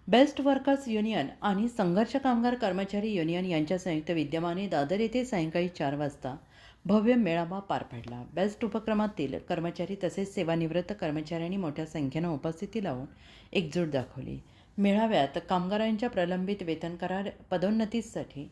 Best workers union आणि संघर्ष कामगार कर्मचारी युनियन यांच्या संयुक्त विद्यमाने दादर येथे सायंकाळी 4 वाजता भव्य मेळावा पार पडला. बेस्ट उपक्रमातील कर्मचारी तसेच सेवानिवृत्त कर्मचाऱ्यांनी मोठ्या संख्येनं उपस्थिती लावून एकजूट दाखवली. मेळाव्यात कामगारांच्या प्रलंबित वेतन करार, पदोन्नतीसाठी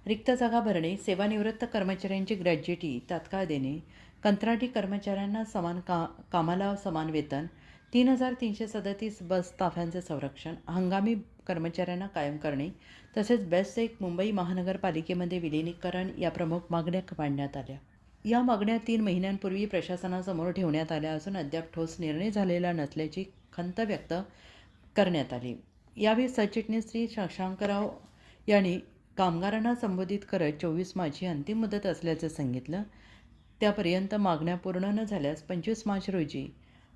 रिक्त जागा भरणे, सेवानिवृत्त कर्मचाऱ्यांची ग्रॅज्युटी तात्काळ देणे, कंत्राटी कर्मचाऱ्यांना कामाला समान वेतन, 3,337 बस ताफ्यांचे संरक्षण, हंगामी कर्मचाऱ्यांना कायम करणे तसेच बेस्ट एक मुंबई महानगरपालिकेमध्ये विलिनीकरण या प्रमुख मागण्या मांडण्यात आल्या. या मागण्या 3 महिन्यांपूर्वी प्रशासनासमोर ठेवण्यात आल्या असून अद्याप ठोस निर्णय झालेला नसल्याची खंत व्यक्त करण्यात आली. यावेळी सरचिटणीस श्री शशांकराव यांनी कामगारांना संबोधित करत 24 मार्च ही अंतिम मुदत असल्याचं सांगितलं. त्यापर्यंत मागण्या पूर्ण न झाल्यास 25 मार्च रोजी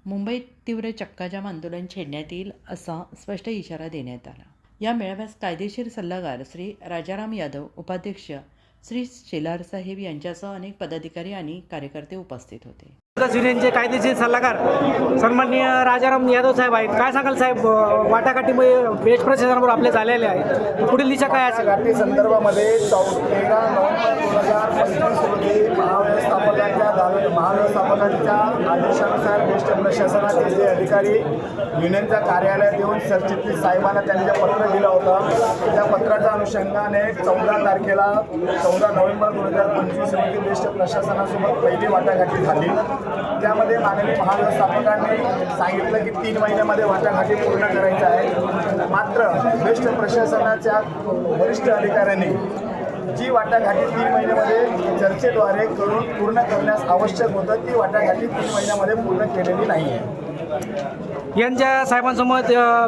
मुंबईत तीव्र चक्काजाम आंदोलन छेडण्यात येईल असा स्पष्ट इशारा देण्यात आला. या मेळाव्यास कायदेशीर सल्लागार श्री राजाराम यादव, उपाध्यक्ष श्री शेलार साहेब यांच्यासह अनेक पदाधिकारी आणि कार्यकर्ते उपस्थित होते. युनियनचे कायदेशीर सल्लागार सन्माननीय राजाराम यादव साहेब आहेत. काय सांगाल साहेब, वाटाघाटीमध्ये बेस्ट प्रशासनाबरोबर आपले झालेले आहे, पुढील दिशा काय असेल? वाटाघाटी संदर्भामध्ये 13 नोव्हेंबर 2025 रोजी महाव्यवस्थापनाच्या आदेशानुसार बेस्ट प्रशासनाचे जे अधिकारी युनियनच्या कार्यालयात येऊन सरचिटणीस साहेबांना त्यांनी जे पत्र दिलं होतं, त्या पत्राच्या अनुषंगाने 14 नोव्हेंबर 2025 रोजी बेस्ट प्रशासनासोबत पहिली वाटाघाटी झाली. त्यामध्ये माननीय महाव्यवस्थापकांनी सांगितलं की 3 महिन्यामध्ये वाटाघाटी पूर्ण करायचं आहे. मात्र बेस्ट प्रशासनाच्या वरिष्ठ अधिकाऱ्यांनी जी वाटाघाटी 3 महिन्यामध्ये चर्चेद्वारे करून पूर्ण करण्यास आवश्यक होतं, ती वाटाघाटी 3 महिन्यामध्ये पूर्ण केलेली नाही आहे. यांच्या साहेबांसमोर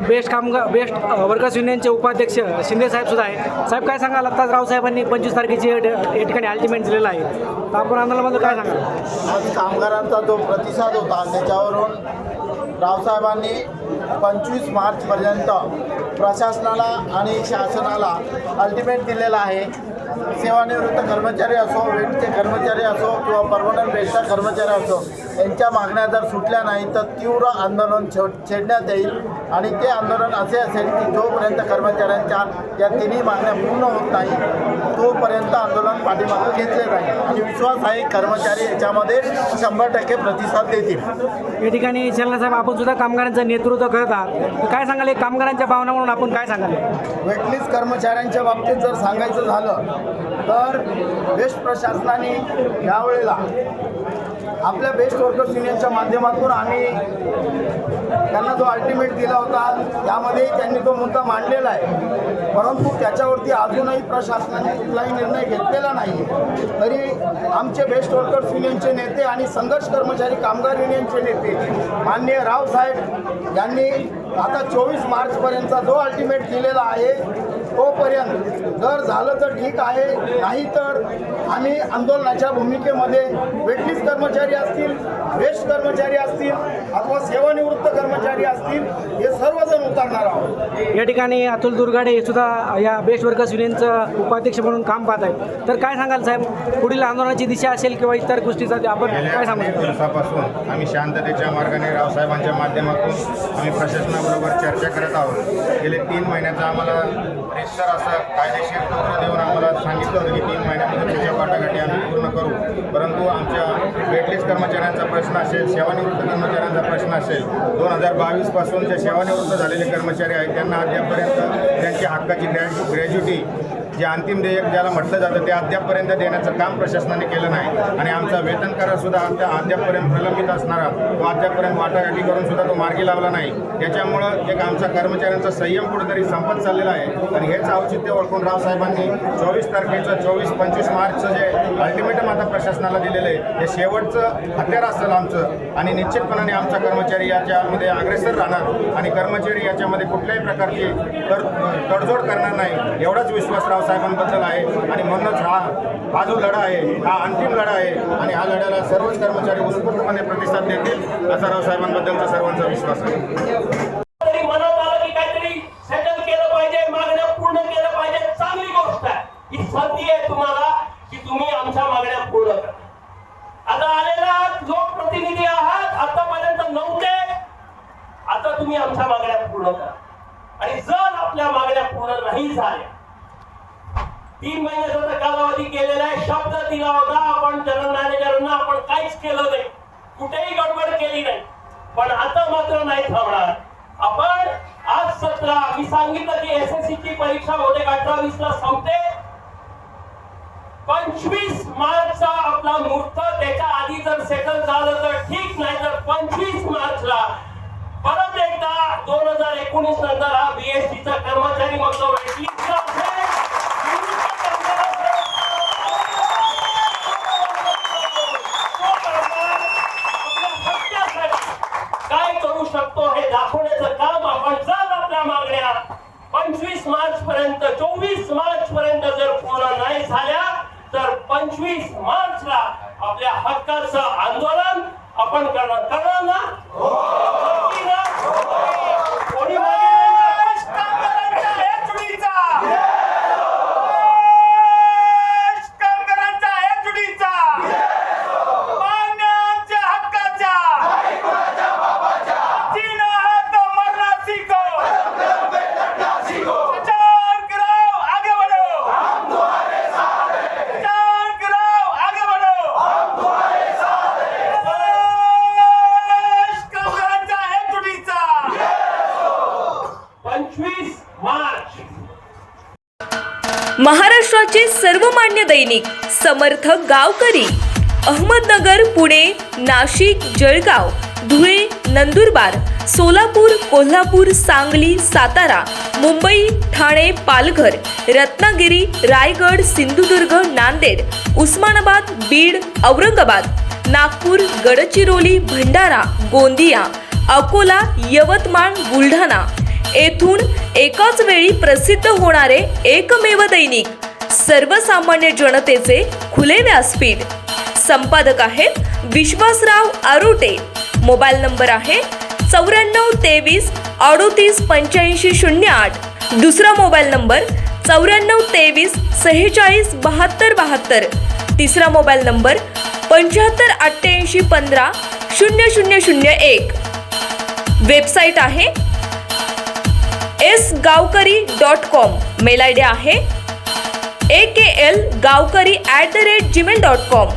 बेस्ट वर्कर्स युनियनचे उपाध्यक्ष शिंदे साहेब सुद्धा आहे. साहेब काय सांगाल, आत्ताच रावसाहेबांनी 25 तारखेची या ठिकाणी अल्टिमेट दिलेला आहे, तर आपण आंदोलनाबद्दल काय सांगाल? आज कामगारांचा जो प्रतिसाद होता त्याच्यावरून रावसाहेबांनी 25 मार्चपर्यंत प्रशासनाला आणि शासनाला अल्टिमेट दिलेला आहे. सेवानिवृत्त कर्मचारी असो, वेटचे कर्मचारी असो किंवा परमनंट बेस्टचा कर्मचारी असो, यांच्या मागण्या जर सुटल्या नाही तर तीव्र आंदोलन छेडण्यात येईल. आणि ते आंदोलन असे असेल की जोपर्यंत कर्मचाऱ्यांच्या या तिन्ही मागण्या पूर्ण होत नाही तोपर्यंत आंदोलन पाठीमागे घेतले जाईल. आणि विश्वास आहे कर्मचारी याच्यामध्ये 100% प्रतिसाद देतील. या ठिकाणी शेलार साहेब, आपण सुद्धा कामगारांचं नेतृत्व करत आहात, तर काय सांगाल कामगारांच्या भावना म्हणून आपण काय सांगाल? वेटलीस कर्मचाऱ्यांच्या बाबतीत जर सांगायचं झालं तर बेस्ट प्रशासनाने यावेळेला आपल्या बेस्ट वर्कर्स युनियनच्या माध्यमातून आम्ही त्यांना जो अल्टिमेट दिला होता त्यामध्ये त्यांनी तो मुद्दा मांडलेला आहे, परंतु त्याच्यावरती अजूनही प्रशासनाने कुठलाही निर्णय घेतलेला नाही. तरी आमचे बेस्ट वर्कर्स युनियनचे नेते आणि संघर्ष कर्मचारी कामगार युनियनचे नेते माननीय रावसाहेब यांनी आता 24 मार्चपर्यंतचा जो अल्टिमेट दिलेला आहे तोपर्यंत जर झालं तर ठीक आहे, नाही तर आम्ही आंदोलनाच्या भूमिकेमध्ये वेटलीस कर्मचारी असतील, बेस्ट कर्मचारी असतील अथवा सेवानिवृत्त कर्मचारी असतील, हे सर्वजण उतरणार आहोत. या ठिकाणी अतुल दुर्गाडे हे सुद्धा या बेस्ट वर्कर्स युनियनचं उपाध्यक्ष म्हणून काम पाहत आहेत, तर काय सांगाल साहेब, पुढील आंदोलनाची दिशा असेल किंवा इतर गोष्टीचा आपण काय सांगू? दिवसापासून आम्ही शांततेच्या मार्गाने रावसाहेबांच्या माध्यमातून आम्ही प्रशासनाबरोबर चर्चा करत आहोत. गेले 3 महिन्याचा आम्हाला रितसर असं कायदेशीर पत्र देऊन आम्हाला सांगितलं होतं की 3 महिन्यामध्ये त्याच्या वाटाघाटी आम्ही पूर्ण करू, परंतु आमच्या वेटलीस कर्मचाऱ्यांचा प्रश्न असेल, सेवानिवृत्त कर्मचाऱ्यांचा प्रश्न असेल, 2022 पासून जे सेवानिवृत्त झालेले कर्मचारी आहेत त्यांना अद्यापपर्यंत त्यांच्या हक्काची ग्रॅज्युटी जे अंतिम देयक ज्याला म्हटलं जातं ते अद्यापपर्यंत देण्याचं काम प्रशासनाने केलं नाही. आणि आमचा वेतन करारसुद्धा अद्यापपर्यंत प्रलंबित असणारा तो अद्यापपर्यंत वाटाघाटी करून सुद्धा तो मार्गी लावला नाही. त्याच्यामुळं एक आमचा कर्मचाऱ्यांचा संयम कुठेतरी संपत चाललेला आहे. आणि हेच औचित्य ओळखून रावसाहेबांनी 24 तारखेचं 24-25 मार्चचं जे अल्टिमेटम आता प्रशासनाला दिलेलं आहे हे शेवटचं हत्यार असेल आमचं. आणि निश्चितपणाने आमचा कर्मचारी याच्यामध्ये अग्रेसर राहणार आणि कर्मचारी याच्यामध्ये कुठल्याही प्रकारची तडजोड करणार नाही एवढाच विश्वास साहेबांबद्दल आहे. आणि म्हणूनच हा जो लढा आहे हा अंतिम लढा आहे आणि हा लढ्याला सर्वच कर्मचारी उत्स्फूर्तपणे प्रतिसाद देतील असा रावसाहेबांबद्दलचा सर्वांचा विश्वास आहे. मनात आलं की काहीतरी सेटल केलं पाहिजे, मागण्या पूर्ण केल्या पाहिजे, चांगली गोष्ट आहे. ही संधी आहे तुम्हाला की तुम्ही आमच्या मागण्या पूर्ण करा. आता आलेला लोकप्रतिनिधी आहात, आतापर्यंत नव्हते, आता तुम्ही आमच्या मागण्या पूर्ण करा. आणि जर आपल्या मागण्या पूर्ण नाही झाल्या. 3 महिन्याचा तर कालावधी केलेला आहे. शब्द दिला होता आपण जनरल मॅनेजरांना, आपण काहीच केलं नाही, कुठेही गडबड केली नाही. पण आता मात्र नाही थांबणार आपण. आज 17 मी सांगितलं की SSC ची परीक्षा होते 18-20 ला संपते. 25 मार्चचा आपला मुहूर्त, त्याच्या आधी जर सेटल झालं तर ठीक, नाही तर 25 मार्चला परत एकदा 2019 नंतर हा BST चा कर्मचारी मग तो वेटलिस्टला असेल. काय करू शकतो हे दाखवण्याचं काम आपण. जर आपल्या मागण्या 25 मार्च पर्यंत 24 मार्च पर्यंत जर पूर्ण नाही झाल्या तर 25 मार्चला आपल्या हक्काचं आंदोलन आपण करणार ना? नक्की ना? कोणी मागे महाराष्ट्राचे सर्वमान्य दैनिक समर्थ गावकरी, अहमदनगर, पुणे, नाशिक, जळगाव, धुळे, नंदुरबार, सोलापूर, कोल्हापूर, सांगली, सातारा, मुंबई, ठाणे, पालघर, रत्नागिरी, रायगड, सिंधुदुर्ग, नांदेड, उस्मानाबाद, बीड, औरंगाबाद, नागपूर, गडचिरोली, भंडारा, गोंदिया, अकोला, यवतमाळ, बुलढाणा येथून एकाच वेळी प्रसिद्ध होणारे एकमेव दैनिक, सर्वसामान्य जनतेचे खुले व्यासपीठ. संपादक आहेत विश्वासराव आरोटे. मोबाईल नंबर आहे 9423 38 85 08. दुसरा मोबाईल नंबर 9423 46 72 72. तिसरा मोबाईल नंबर 75 88 15 0001. वेबसाईट आहे sgavkari.com. मेल आयडी आहे AKLgavkari@gmail.com.